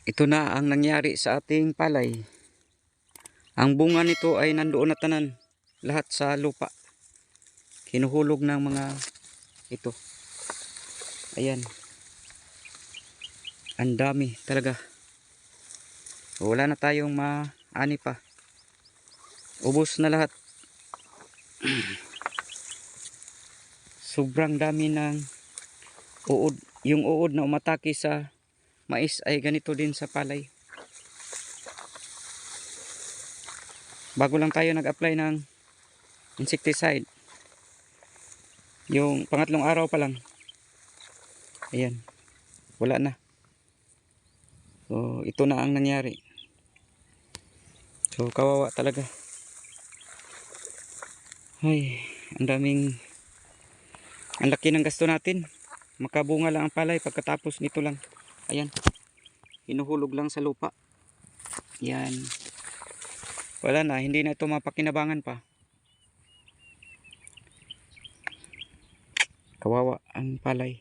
Ito na ang nangyari sa ating palay. Ang bunga nito ay nandoon na tanan lahat sa lupa. Hinuhulog ng mga ito. Ayan. Ang dami talaga. Wala na tayong maani pa. Ubos na lahat. Sobrang dami ng uod. Yung uod na umatake sa mais ay ganito din sa palay. Bago lang tayo nag-apply ng insecticide. Yung pangatlong araw pa lang. Ayan. Wala na. So ito na ang nangyari. So kawawa talaga. Ay, ang laki ng gasto natin. Makabunga lang ang palay pagkatapos nito lang. Ayan. Hinuhulog lang sa lupa. Yan. Wala na, hindi na ito mapakinabangan pa. Kawawa ang palay.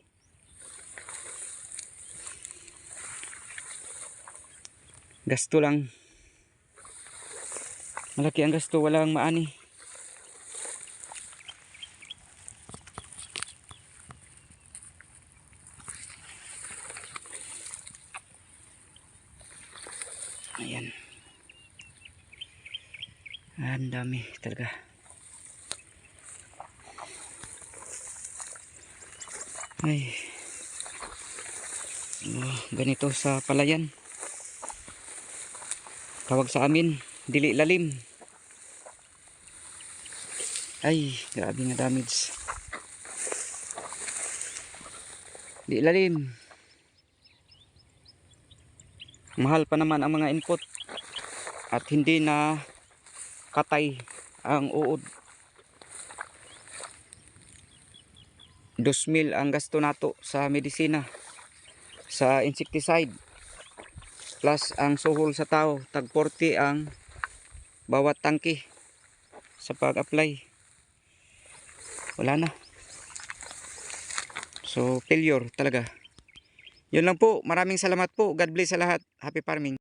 Gasto lang. Malaki ang gasto, walang maani. Ayan. Ang dami talaga. Ay. Ganito sa palayan. Tawag sa amin, dili lalim. Ay, grabe nga damage. Dili lalim. Mahal pa naman ang mga input. At hindi na katay ang uod. 2,000 ang gasto nato sa medisina, sa insecticide, plus ang suhol sa tao. Tag 40 ang bawat tangke sa pag-apply. Wala na. So failure talaga. Yun lang po. Maraming salamat po. God bless sa lahat. Happy farming.